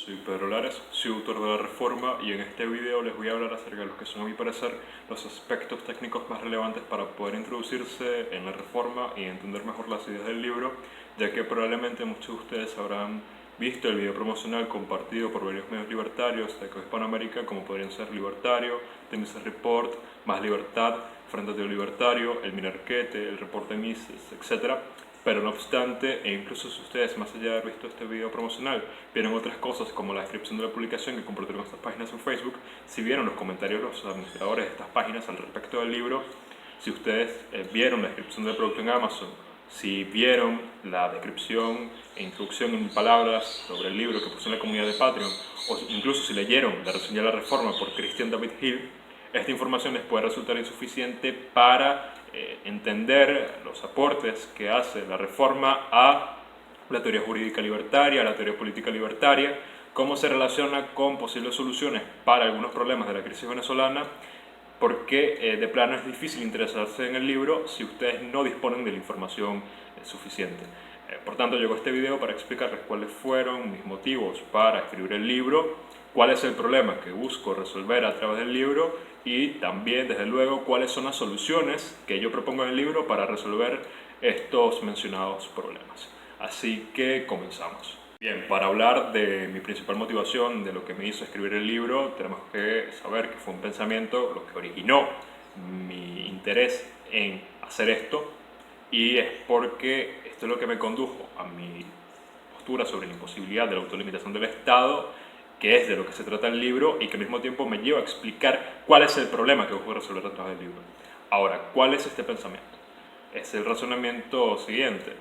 Soy Pedro Lares, soy autor de La Reforma y en este video les voy a hablar acerca de los que son, a mi parecer, los aspectos técnicos más relevantes para poder introducirse en la Reforma y entender mejor las ideas del libro, ya que probablemente muchos de ustedes habrán visto el video promocional compartido por varios medios libertarios de Hispanoamérica, como podrían ser Libertario, The Mises Report, Más Libertad, Frente Ateo Libertario, El Minarquete, el Reporte Mises, etc. Pero no obstante, e incluso si ustedes, más allá de haber visto este video promocional, vieron otras cosas como la descripción de la publicación que compartieron estas páginas en Facebook, si vieron los comentarios de los administradores de estas páginas al respecto del libro, si ustedes vieron la descripción del producto en Amazon, si vieron la descripción e introducción en palabras sobre el libro que puso en la comunidad de Patreon, o incluso si leyeron la reseña de La Reforma por Christian David Hill, esta información les puede resultar insuficiente para entender los aportes que hace la Reforma a la teoría jurídica libertaria, a la teoría política libertaria, cómo se relaciona con posibles soluciones para algunos problemas de la crisis venezolana, porque de plano es difícil interesarse en el libro si ustedes no disponen de la información suficiente. Por tanto, llegó este video para explicarles cuáles fueron mis motivos para escribir el libro, cuál es el problema que busco resolver a través del libro y también, desde luego, cuáles son las soluciones que yo propongo en el libro para resolver estos mencionados problemas. Así que comenzamos. Bien, para hablar de mi principal motivación, de lo que me hizo escribir el libro, tenemos que saber que fue un pensamiento lo que originó mi interés en hacer esto, y es porque esto es lo que me condujo a mi postura sobre la imposibilidad de la autolimitación del Estado, que es de lo que se trata el libro y que al mismo tiempo me lleva a explicar cuál es el problema que busco resolver a través del libro. Ahora, ¿cuál es este pensamiento? Es el razonamiento siguiente.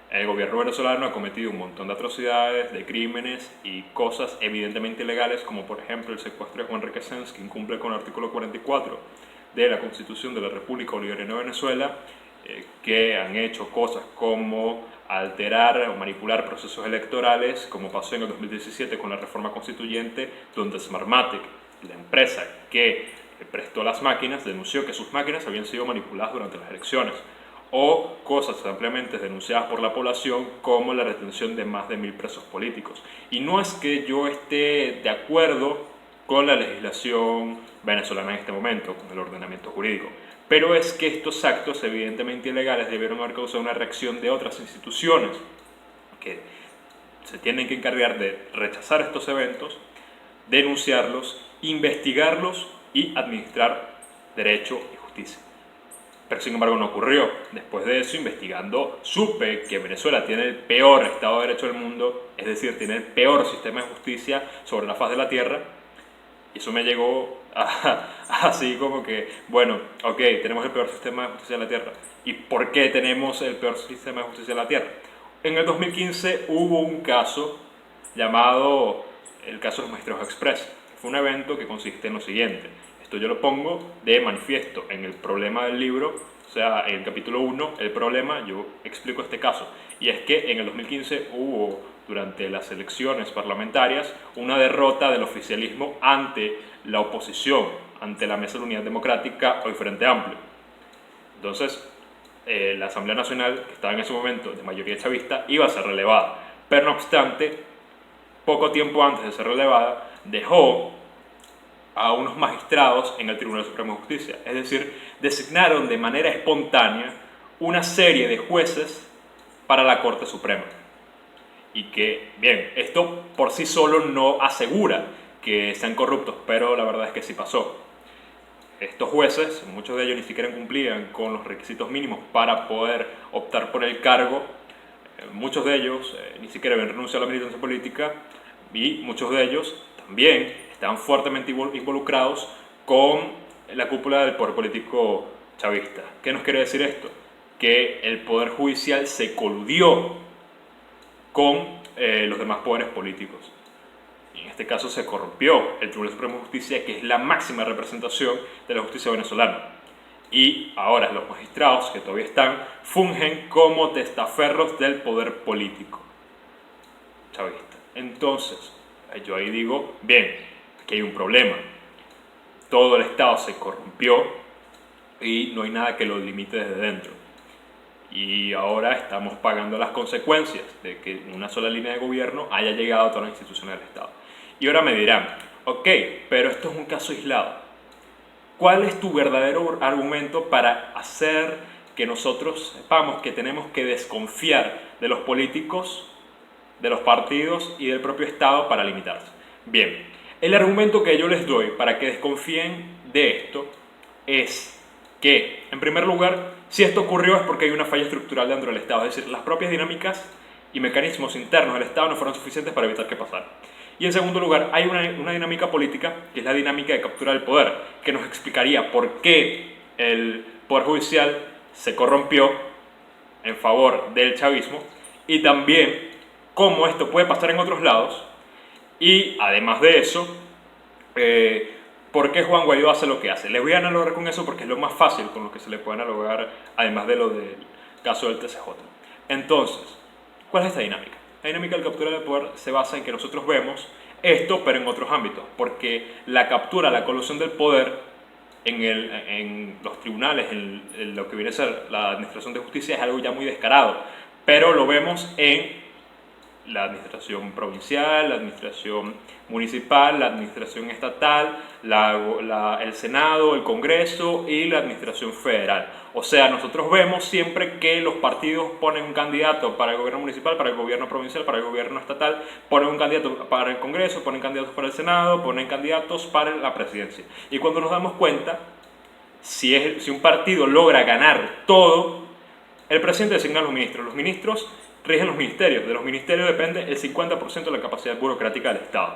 El gobierno venezolano ha cometido un montón de atrocidades, de crímenes y cosas evidentemente ilegales, como por ejemplo el secuestro de Juan Requesens, que incumple con el artículo 44 de la Constitución de la República Bolivariana de Venezuela, que han hecho cosas como alterar o manipular procesos electorales, como pasó en el 2017 con la reforma constituyente, donde Smartmatic, la empresa que prestó las máquinas, denunció que sus máquinas habían sido manipuladas durante las elecciones, o cosas ampliamente denunciadas por la población como la retención de más de 1000 presos políticos. Y no es que yo esté de acuerdo con la legislación venezolana en este momento, con el ordenamiento jurídico, pero es que estos actos evidentemente ilegales debieron haber causado una reacción de otras instituciones que se tienen que encargar de rechazar estos eventos, denunciarlos, investigarlos y administrar derecho y justicia. Pero sin embargo no ocurrió. Después de eso, investigando, supe que Venezuela tiene el peor Estado de Derecho del mundo, es decir, tiene el peor sistema de justicia sobre la faz de la tierra. Y eso me llegó así como que, bueno, ok, tenemos el peor sistema de justicia de la tierra. ¿Y por qué tenemos el peor sistema de justicia de la tierra? En el 2015 hubo un caso llamado el caso de los Magistrados Express. Fue un evento que consiste en lo siguiente. Esto yo lo pongo de manifiesto en el problema del libro, o sea, en el capítulo 1, el problema, yo explico este caso. Y es que en el 2015 hubo, durante las elecciones parlamentarias, una derrota del oficialismo ante la oposición, ante la Mesa de la Unidad Democrática, hoy Frente Amplio. Entonces, la Asamblea Nacional, que estaba en ese momento de mayoría chavista, iba a ser relevada. Pero no obstante, poco tiempo antes de ser relevada, dejó a unos magistrados en el Tribunal Supremo de Justicia. Es decir, designaron de manera espontánea una serie de jueces para la Corte Suprema. Y que, bien, esto por sí solo no asegura que sean corruptos, pero la verdad es que sí pasó. Estos jueces, muchos de ellos ni siquiera cumplían con los requisitos mínimos para poder optar por el cargo. Muchos de ellos ni siquiera habían renunciado a la militancia política y muchos de ellos también estaban fuertemente involucrados con la cúpula del poder político chavista. ¿Qué nos quiere decir esto? Que el poder judicial se coludió con los demás poderes políticos. Y en este caso se corrompió el Tribunal Supremo de Justicia, que es la máxima representación de la justicia venezolana. Y ahora los magistrados, que todavía están, fungen como testaferros del poder político chavista. Entonces, yo ahí digo, bien, aquí hay un problema. Todo el Estado se corrompió y no hay nada que lo limite desde dentro. Y ahora estamos pagando las consecuencias de que una sola línea de gobierno haya llegado a todas las instituciones del Estado. Y ahora me dirán, ok, pero esto es un caso aislado. ¿Cuál es tu verdadero argumento para hacer que nosotros sepamos que tenemos que desconfiar de los políticos, de los partidos y del propio Estado para limitarse? Bien, el argumento que yo les doy para que desconfíen de esto es que, en primer lugar, si esto ocurrió es porque hay una falla estructural dentro del Estado, es decir, las propias dinámicas y mecanismos internos del Estado no fueron suficientes para evitar que pasara. Y en segundo lugar, hay una dinámica política, que es la dinámica de captura del poder, que nos explicaría por qué el Poder Judicial se corrompió en favor del chavismo y también cómo esto puede pasar en otros lados. Y además de eso, ¿por qué Juan Guaidó hace lo que hace? Les voy a analogar con eso porque es lo más fácil con lo que se le puede analogar, además de lo del caso del TCJ. Entonces, ¿cuál es esta dinámica? La dinámica del captura del poder se basa en que nosotros vemos esto, pero en otros ámbitos, porque la captura, la colusión del poder en los tribunales, en lo que viene a ser la administración de justicia, es algo ya muy descarado, pero lo vemos en la administración provincial, la administración municipal, la administración estatal, el Senado, el Congreso y la administración federal. O sea, nosotros vemos siempre que los partidos ponen un candidato para el gobierno municipal, para el gobierno provincial, para el gobierno estatal, ponen un candidato para el Congreso, ponen candidatos para el Senado, ponen candidatos para la presidencia. Y cuando nos damos cuenta, si un partido logra ganar todo, el presidente designa a los ministros rigen los ministerios. De los ministerios depende el 50% de la capacidad burocrática del Estado.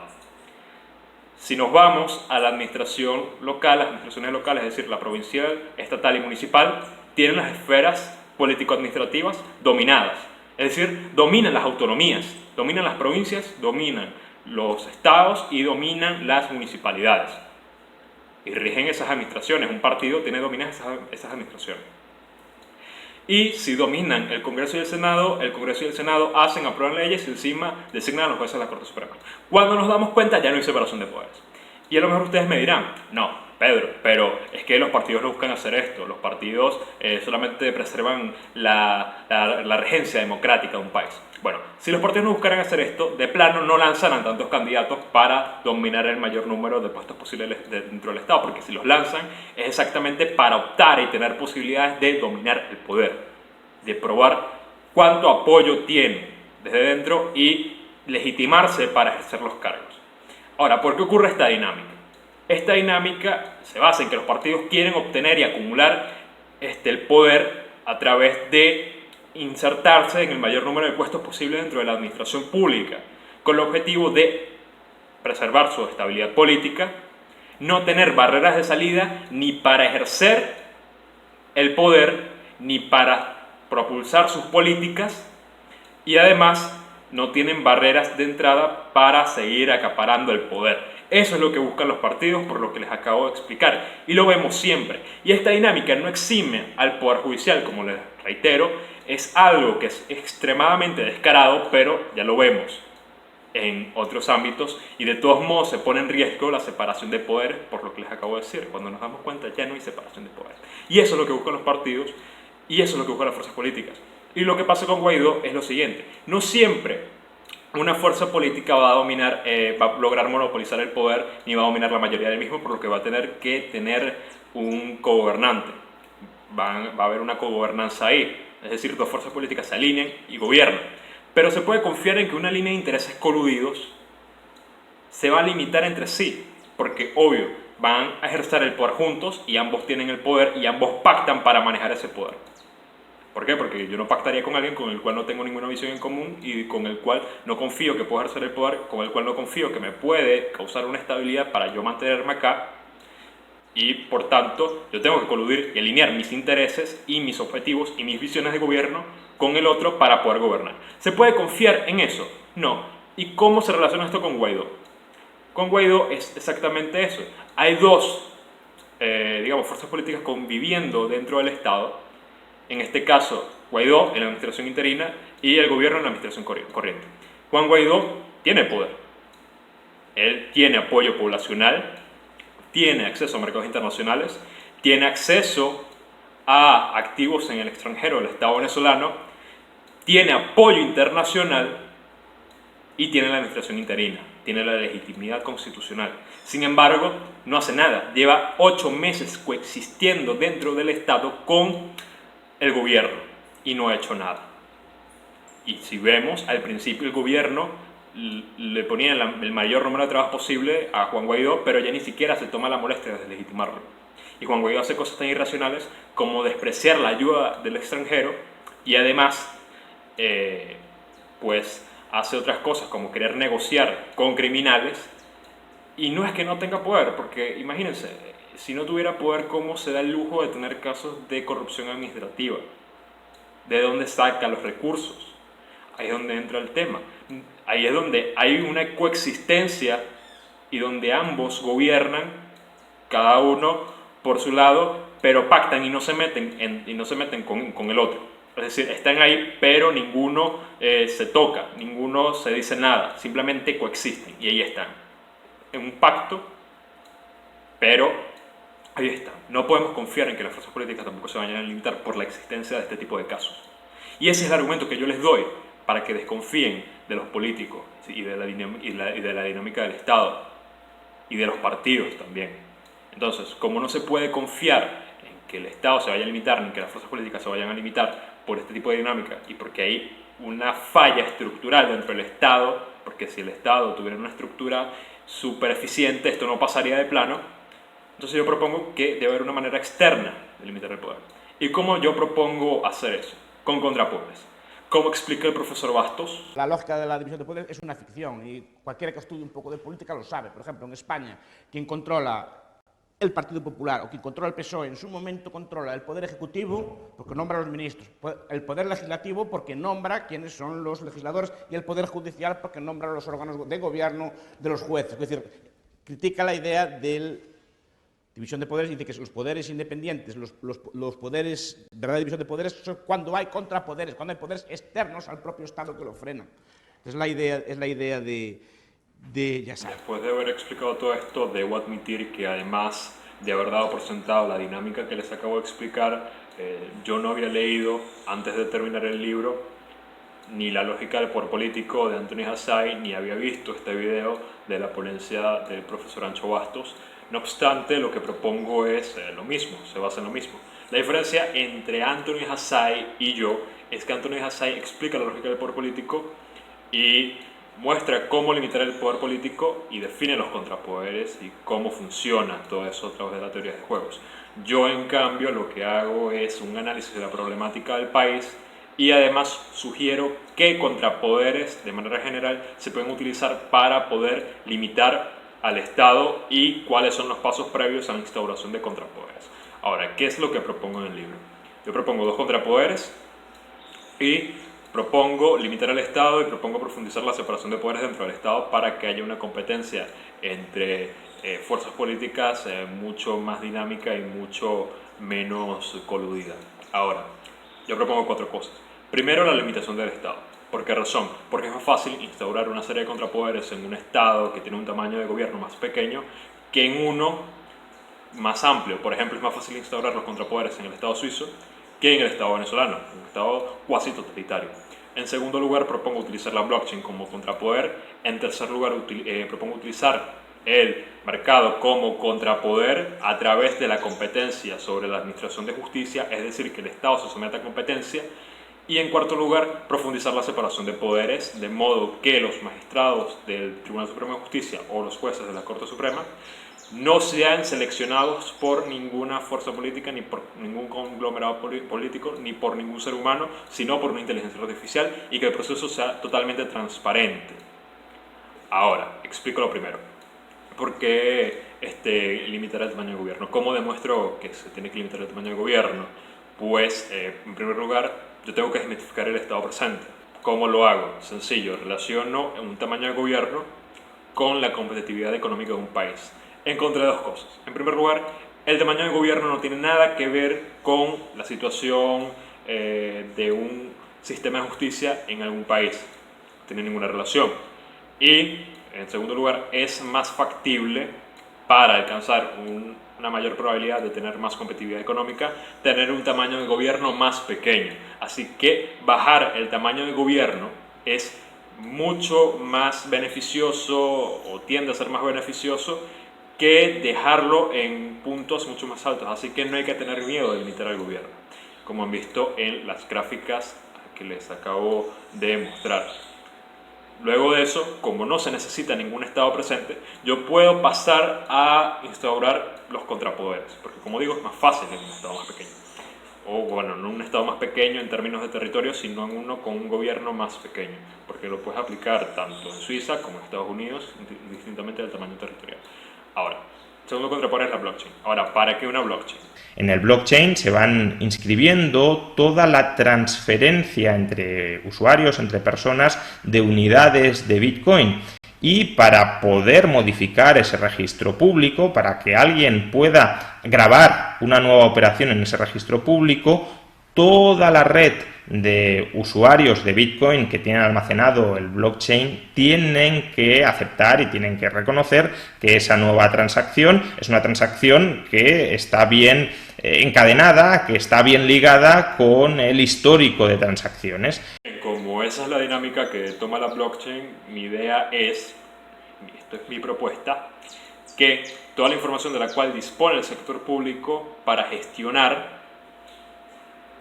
Si nos vamos a la administración local, las administraciones locales, es decir, la provincial, estatal y municipal, tienen las esferas político-administrativas dominadas. Es decir, dominan las autonomías, dominan las provincias, dominan los estados y dominan las municipalidades. Y rigen esas administraciones. Un partido tiene dominadas esas administraciones. Y si dominan el Congreso y el Senado aprueban leyes y encima designan a los jueces de la Corte Suprema. Cuando nos damos cuenta ya no hay separación de poderes. Y a lo mejor ustedes me dirán, no, Pedro, pero es que los partidos no buscan hacer esto. Los partidos solamente preservan la regencia democrática de un país. Bueno, si los partidos no buscaran hacer esto, de plano no lanzan a tantos candidatos para dominar el mayor número de puestos posibles dentro del Estado, porque si los lanzan es exactamente para optar y tener posibilidades de dominar el poder, de probar cuánto apoyo tiene desde dentro y legitimarse para ejercer los cargos. Ahora, ¿por qué ocurre esta dinámica? Esta dinámica se basa en que los partidos quieren obtener y acumular el poder a través de insertarse en el mayor número de puestos posible dentro de la administración pública, con el objetivo de preservar su estabilidad política, no tener barreras de salida ni para ejercer el poder, ni para propulsar sus políticas, y además no tienen barreras de entrada para seguir acaparando el poder. Eso es lo que buscan los partidos, por lo que les acabo de explicar, y lo vemos siempre. Y esta dinámica no exime al Poder Judicial, como les reitero, es algo que es extremadamente descarado, pero ya lo vemos en otros ámbitos y de todos modos se pone en riesgo la separación de poderes, por lo que les acabo de decir. Cuando nos damos cuenta ya no hay separación de poderes. Y eso es lo que buscan los partidos y eso es lo que buscan las fuerzas políticas. Y lo que pasa con Guaidó es lo siguiente: no siempre una fuerza política va a lograr monopolizar el poder ni va a dominar la mayoría del mismo, por lo que va a tener que tener un cogobernante. Va a haber una cogobernanza ahí. Es decir, dos fuerzas políticas se alinean y gobiernan. Pero se puede confiar en que una línea de intereses coludidos se va a limitar entre sí, porque obvio, van a ejercer el poder juntos y ambos tienen el poder y ambos pactan para manejar ese poder. ¿Por qué? Porque yo no pactaría con alguien con el cual no tengo ninguna visión en común y con el cual no confío que pueda ejercer el poder, con el cual no confío que me puede causar una estabilidad para yo mantenerme acá. Y por tanto, yo tengo que coludir y alinear mis intereses y mis objetivos y mis visiones de gobierno con el otro para poder gobernar. ¿Se puede confiar en eso? No. ¿Y cómo se relaciona esto con Guaidó? Con Guaidó es exactamente eso. Hay dos, fuerzas políticas conviviendo dentro del Estado. En este caso, Guaidó en la administración interina y el gobierno en la administración corriente. Juan Guaidó tiene poder. Él tiene apoyo poblacional, tiene acceso a mercados internacionales, tiene acceso a activos en el extranjero del Estado venezolano, tiene apoyo internacional y tiene la administración interina. tiene la legitimidad constitucional. Sin embargo, no hace nada. Lleva 8 meses coexistiendo dentro del Estado con el gobierno y no ha hecho nada. Y si vemos, al principio el gobierno le ponía el mayor número de trabajo posible a Juan Guaidó, pero ya ni siquiera se toma la molestia de deslegitimarlo. Y Juan Guaidó hace cosas tan irracionales como despreciar la ayuda del extranjero y además pues hace otras cosas como querer negociar con criminales. Y no es que no tenga poder, porque imagínense, si no tuviera poder, ¿cómo se da el lujo de tener casos de corrupción administrativa? ¿De dónde saca los recursos? Ahí es donde entra el tema. Ahí es donde hay una coexistencia y donde ambos gobiernan, cada uno por su lado, pero pactan y no se meten con el otro. Es decir, están ahí, pero ninguno se toca, ninguno se dice nada, simplemente coexisten y ahí están. En un pacto, pero ahí están. No podemos confiar en que las fuerzas políticas tampoco se vayan a limitar por la existencia de este tipo de casos. Y ese es el argumento que yo les doy para que desconfíen de los políticos y de la dinámica del Estado y de los partidos también. Entonces, como no se puede confiar en que el Estado se vaya a limitar, ni que las fuerzas políticas se vayan a limitar por este tipo de dinámica, y porque hay una falla estructural dentro del Estado, porque si el Estado tuviera una estructura súper eficiente, esto no pasaría de plano. Entonces yo propongo que debe haber una manera externa de limitar el poder. ¿Y cómo yo propongo hacer eso? Con contrapoderes. ¿Cómo explica el profesor Bastos? La lógica de la división de poderes es una ficción y cualquiera que estudie un poco de política lo sabe. Por ejemplo, en España, quien controla el Partido Popular o quien controla el PSOE en su momento controla el Poder Ejecutivo porque nombra a los ministros, el Poder Legislativo porque nombra quiénes son los legisladores y el Poder Judicial porque nombra a los órganos de gobierno de los jueces. Es decir, critica la idea de división de poderes y dice que los poderes independientes, los poderes, verdadera división de poderes, son cuando hay contrapoderes, cuando hay poderes externos al propio Estado que lo frenan. Es la idea de Yassar. Después de haber explicado todo esto, debo admitir que además de haber dado por sentado la dinámica que les acabo de explicar, yo no había leído, antes de terminar el libro, ni La lógica del poder político de Anthony Hassay, ni había visto este video de la ponencia del profesor Ancho Bastos. No obstante, lo que propongo es lo mismo, se basa en lo mismo. La diferencia entre Anthony Hassay y yo es que Anthony Hassay explica la lógica del poder político y muestra cómo limitar el poder político y define los contrapoderes y cómo funciona todo eso a través de la teoría de juegos. Yo, en cambio, lo que hago es un análisis de la problemática del país y además sugiero qué contrapoderes, de manera general, se pueden utilizar para poder limitar al Estado y cuáles son los pasos previos a la instauración de contrapoderes. Ahora, ¿qué es lo que propongo en el libro? Yo propongo 2 contrapoderes y propongo limitar al Estado y propongo profundizar la separación de poderes dentro del Estado para que haya una competencia entre fuerzas políticas mucho más dinámica y mucho menos coludida. Ahora, yo propongo 4 cosas. Primero, la limitación del Estado. ¿Por qué razón? Porque es más fácil instaurar una serie de contrapoderes en un Estado que tiene un tamaño de gobierno más pequeño que en uno más amplio. Por ejemplo, es más fácil instaurar los contrapoderes en el Estado suizo que en el Estado venezolano, un Estado cuasi totalitario. En segundo lugar, propongo utilizar la blockchain como contrapoder. En tercer lugar, propongo utilizar el mercado como contrapoder a través de la competencia sobre la administración de justicia, es decir, que el Estado se someta a competencia. Y en cuarto lugar, profundizar la separación de poderes, de modo que los magistrados del Tribunal Supremo de Justicia o los jueces de la Corte Suprema no sean seleccionados por ninguna fuerza política, ni por ningún conglomerado político, ni por ningún ser humano, sino por una inteligencia artificial, y que el proceso sea totalmente transparente. Ahora, explico lo primero. ¿Por qué limitar el tamaño del gobierno? ¿Cómo demuestro que se tiene que limitar el tamaño del gobierno? Pues, en primer lugar, yo tengo que desmitificar el Estado presente. ¿Cómo lo hago? Sencillo, relaciono un tamaño de gobierno con la competitividad económica de un país. Encontré 2 cosas. En primer lugar, el tamaño de gobierno no tiene nada que ver con la situación de un sistema de justicia en algún país. No tiene ninguna relación. Y, en segundo lugar, es más factible para alcanzar una mayor probabilidad de tener más competitividad económica, tener un tamaño de gobierno más pequeño. Así que bajar el tamaño de gobierno es mucho más beneficioso o tiende a ser más beneficioso que dejarlo en puntos mucho más altos. Así que no hay que tener miedo de limitar al gobierno, como han visto en las gráficas que les acabo de mostrar. Luego de eso, como no se necesita ningún Estado presente, yo puedo pasar a instaurar los contrapoderes, porque como digo, es más fácil en un Estado más pequeño. O bueno, no un Estado más pequeño en términos de territorio, sino en uno con un gobierno más pequeño, porque lo puedes aplicar tanto en Suiza como en Estados Unidos, distintamente del tamaño territorial. Ahora, segundo contrapoder es la blockchain. Ahora, ¿para qué una blockchain? En el blockchain se van inscribiendo toda la transferencia entre usuarios, entre personas, de unidades de Bitcoin. Y para poder modificar ese registro público, para que alguien pueda grabar una nueva operación en ese registro público, toda la red de usuarios de Bitcoin que tienen almacenado el blockchain tienen que aceptar y tienen que reconocer que esa nueva transacción es una transacción que está bien encadenada, que está bien ligada con el histórico de transacciones. Como esa es la dinámica que toma la blockchain, mi idea es, esto es mi propuesta, que toda la información de la cual dispone el sector público para gestionar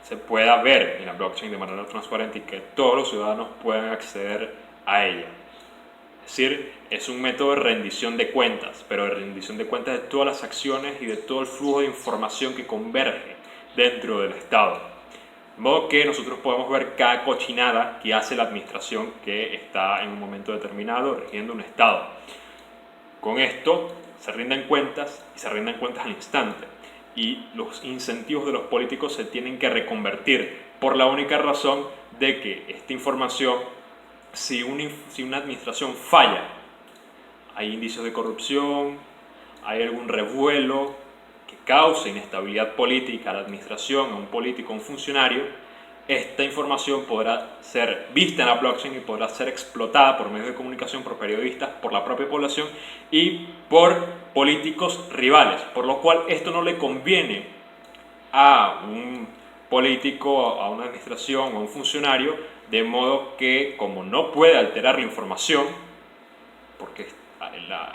se pueda ver en la blockchain de manera transparente y que todos los ciudadanos puedan acceder a ella. Es decir, es un método de rendición de cuentas, pero de rendición de cuentas de todas las acciones y de todo el flujo de información que converge dentro del Estado. De modo que nosotros podemos ver cada cochinada que hace la administración que está en un momento determinado rigiendo un Estado. Con esto se rinden cuentas y se rinden cuentas al instante. Y los incentivos de los políticos se tienen que reconvertir por la única razón de que esta información, si una administración falla, hay indicios de corrupción, hay algún revuelo que cause inestabilidad política a la administración, a un político, a un funcionario, esta información podrá ser vista en la blockchain y podrá ser explotada por medios de comunicación, por periodistas, por la propia población y por políticos rivales, por lo cual esto no le conviene a un político, a una administración, a un funcionario, de modo que como no puede alterar la información, porque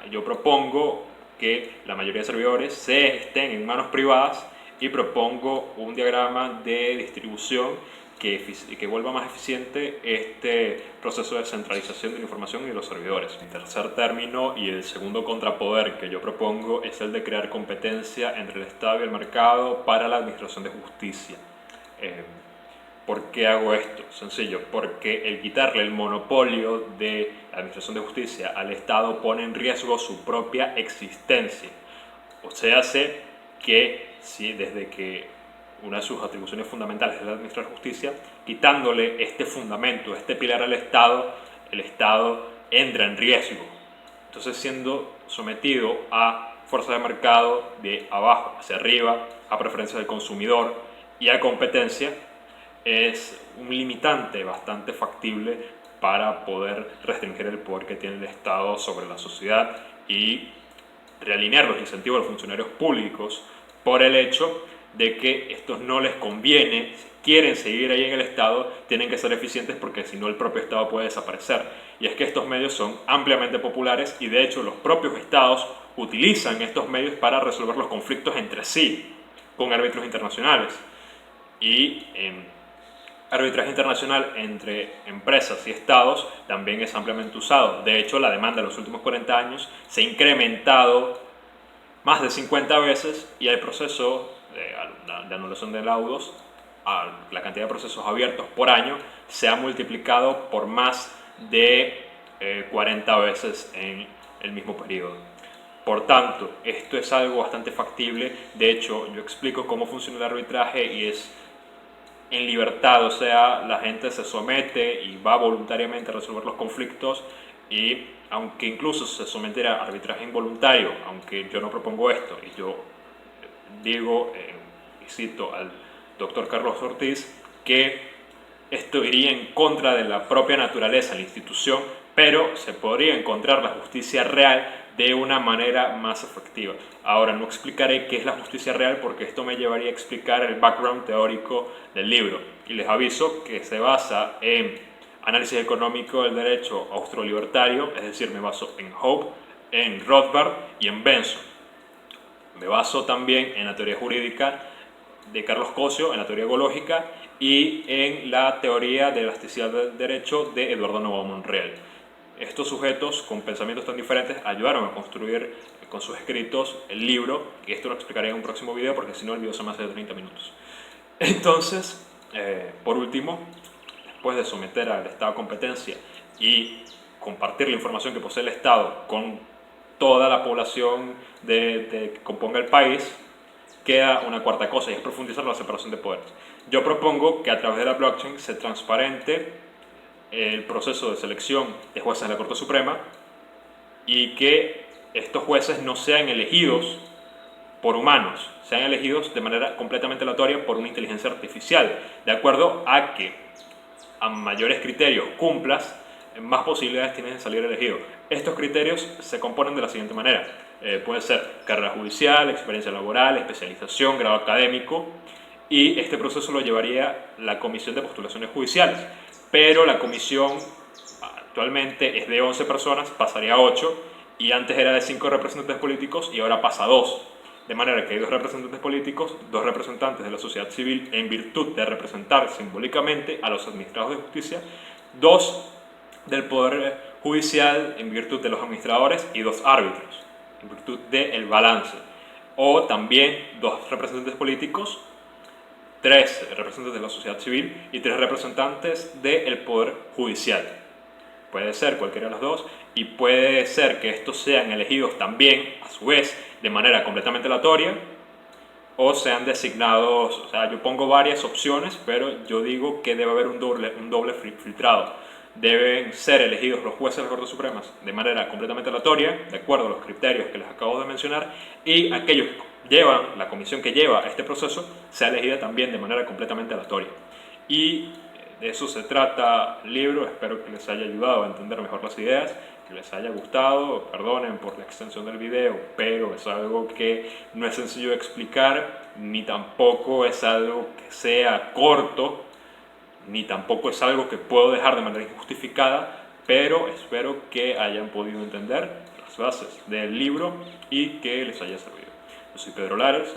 yo propongo que la mayoría de servidores estén en manos privadas y propongo un diagrama de distribución que vuelva más eficiente este proceso de centralización de la información y de los servidores. El tercer término y el segundo contrapoder que yo propongo es el de crear competencia entre el Estado y el mercado para la administración de justicia. ¿Por qué hago esto? Sencillo, porque el quitarle el monopolio de la administración de justicia al Estado pone en riesgo su propia existencia. O sea, hace que si desde que una de sus atribuciones fundamentales es la administrar justicia, quitándole este fundamento, este pilar al Estado, el Estado entra en riesgo. Entonces, siendo sometido a fuerzas de mercado de abajo hacia arriba, a preferencia del consumidor y a competencia, es un limitante bastante factible para poder restringir el poder que tiene el Estado sobre la sociedad y realinear los incentivos de los funcionarios públicos por el hecho de que estos no les conviene, si quieren seguir ahí en el Estado, tienen que ser eficientes porque si no el propio Estado puede desaparecer. Y es que estos medios son ampliamente populares y de hecho los propios Estados utilizan estos medios para resolver los conflictos entre sí, con árbitros internacionales. Y arbitraje internacional entre empresas y estados también es ampliamente usado. De hecho, la demanda en los últimos 40 años se ha incrementado más de 50 veces y el proceso de anulación de laudos, la cantidad de procesos abiertos por año, se ha multiplicado por más de 40 veces en el mismo periodo. Por tanto, esto es algo bastante factible. De hecho, yo explico cómo funciona el arbitraje y es en libertad, o sea, la gente se somete y va voluntariamente a resolver los conflictos y aunque incluso se sometiera a arbitraje involuntario, aunque yo no propongo esto y yo digo y cito al doctor Carlos Ortiz que esto iría en contra de la propia naturaleza de la institución, pero se podría encontrar la justicia real de una manera más efectiva. Ahora, no explicaré qué es la justicia real porque esto me llevaría a explicar el background teórico del libro. Y les aviso que se basa en análisis económico del derecho austrolibertario, es decir, me baso en Hope, en Rothbard y en Benson. Me baso también en la teoría jurídica de Carlos Cosio, en la teoría ecológica y en la teoría de elasticidad del derecho de Eduardo Novoa Monreal. Estos sujetos con pensamientos tan diferentes ayudaron a construir con sus escritos el libro, y esto lo explicaré en un próximo video porque si no el video se me hace de 30 minutos. Entonces, por último, después de someter al Estado a competencia y compartir la información que posee el Estado con toda la población que componga el país, queda una cuarta cosa y es profundizar la separación de poderes. Yo propongo que a través de la blockchain se transparente el proceso de selección de jueces de la Corte Suprema y que estos jueces no sean elegidos por humanos, sean elegidos de manera completamente aleatoria por una inteligencia artificial, de acuerdo a que a mayores criterios cumplas, más posibilidades tienes de salir elegido. Estos criterios se componen de la siguiente manera. Puede ser carrera judicial, experiencia laboral, especialización, grado académico, y este proceso lo llevaría la Comisión de Postulaciones Judiciales, pero la comisión actualmente es de 11 personas, pasaría a 8, y antes era de 5 representantes políticos y ahora pasa a 2. De manera que hay 2 representantes políticos, 2 representantes de la sociedad civil en virtud de representar simbólicamente a los administrados de justicia, 2 del Poder Judicial en virtud de los administradores y 2 árbitros en virtud del balance. O también 2 representantes políticos, 3 representantes de la sociedad civil y 3 representantes del Poder Judicial. Puede ser cualquiera de las dos y puede ser que estos sean elegidos también, a su vez, de manera completamente aleatoria o sean designados. O sea, yo pongo varias opciones, pero yo digo que debe haber un doble filtrado. Deben ser elegidos los jueces de la Corte Suprema de manera completamente aleatoria, de acuerdo a los criterios que les acabo de mencionar, y aquellos que llevan, la comisión que lleva este proceso, sea elegida también de manera completamente aleatoria. Y de eso se trata el libro. Espero que les haya ayudado a entender mejor las ideas, que les haya gustado. Perdonen por la extensión del video, pero es algo que no es sencillo de explicar, ni tampoco es algo que sea corto, ni tampoco es algo que puedo dejar de manera injustificada, pero espero que hayan podido entender las bases del libro y que les haya servido. Yo soy Pedro Lares.